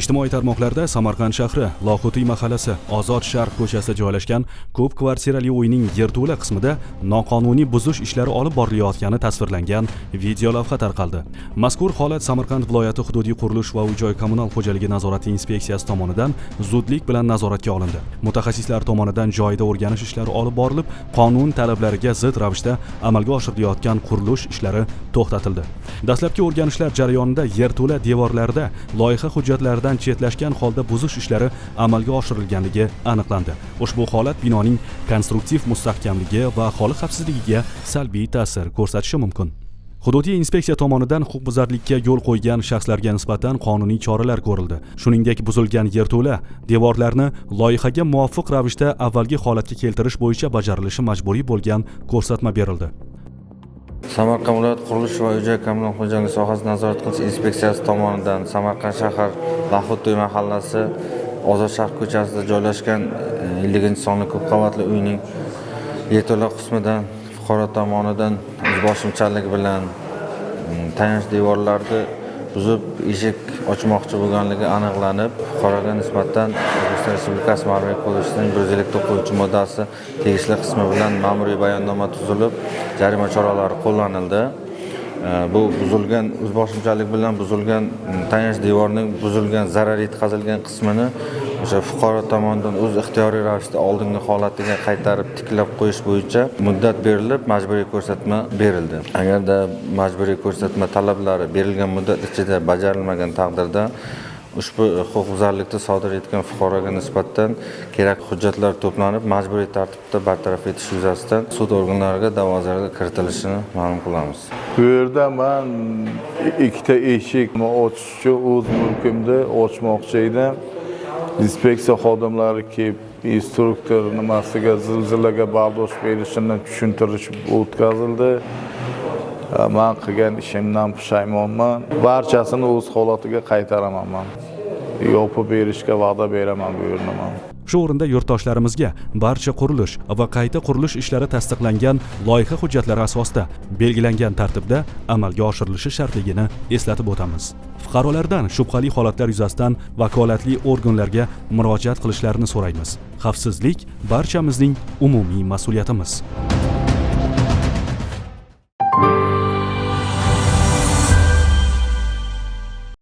Ijtimoiy tarmoqlarda Samarqand shahri, Loxutiy mahallasi, Ozod Sharq ko'chasida joylashgan ko'p kvartirali uyning yerto'la qismida noqonuniy buzish ishlari olib borilayotgani tasvirlangan video lavha tarqaldi. Mazkur holat Samarqand viloyati hududiy qurilish va uy-joy kommunal xo'jaligi nazorati inspeksiyasi tomonidan zudlik bilan nazoratga olindi. Mutaxassislar tomonidan joyida o'rganish ishlari olib borilib, qonun talablariga zid ravishda amalga oshirilayotgan qurilish ishlari to'xtatildi. Dastlabki o'rganishlar jarayonida yerto'la devorlarda loyiha hujjatlaridan chetlashgan holda buzish ishlari amalga oshirilganligi aniqlandi. Ushbu holat binoning konstruktiv mustahkamligi va aholi xavfsizligiga salbiy ta'sir ko'rsatishi mumkin. Hududiy inspeksiya tomonidan huquqbuzarlikka yo'l qo'ygan shaxslarga nisbatan qonuniy choralar ko'rildi. Shuningdek, buzilgan yerto'la devorlarni loyihaga muvofiq ravishda avvalgi holatga keltirish bo'yicha bajarilishi majburiy bo'lgan ko'rsatma berildi. Samarqand viloyat qurilish va uy-joy kommunal xo'jaligi sohasini nazorat qilish inspeksiyasi tomonidan Samarqand shahar Loxutiy mahallasi Ozod Sharq ko'chasida joylashgan 50-sonli ko'p qavatli uyning yerto'la qismidan fuqaro tomonidan o'zboshimchalik bilan tayanch devorlarni buzib eshik ochmoqchi bo'lganligi aniqlanib, fuqaroga nisbatan O'zbekiston Respublikasi Ma'muriy kodeksining 159-moddasi tegishli qismi bilan ma'muriy bayonnoma tuzilib, jarima choralari qo'llanildi. Bu buzilgan o'zboshimchalik bilan buzilgan tayanch devorning buzilgan, zarar yetkazilgan qismini o'sha fuqaro tomonidan o'z ixtiyoriy ravishda oldingi holatiga qaytarib tiklab qo'yish bo'yicha muddat berilib, majburiy ko'rsatma berildi. Agarda majburiy ko'rsatma talablari berilgan muddat ichida bajarilmagan taqdirda ushbu huquqbuzarlikni sodir etgan fuqaroga nisbatan kerak hujjatlar to'planib, majburiy tartibda bartaraf etish yuzasidan sud organlariga da'vo zarari kiritilishini ma'lum qilamiz. Bu yerda men ikkita eshikni ochishni o'z mulkimda ochmoqchi edim. Inspeksiya xodimlari kelib, instruktor nimasiga zilzilaga bardosh berishini tushuntirish o'tkazildi. Men qilgan ishimdan pushaymonman. Barchasini o'z holatiga qaytaraman men. Yopib berishga va'da beraman bu yerni men. Shu o'rinda yurtdoshlarimizga barcha qurilish va qayta qurilish ishlari tasdiqlangan loyiha hujjatlari asosida belgilangan tartibda amalga oshirilishi shartligini eslatib o'tamiz. Fuqarolardan shubhali holatlar yuzasidan vakolatli organlarga murojaat qilishlarini so'raymiz. Xavfsizlik barchamizning umumiy mas'uliyatimiz.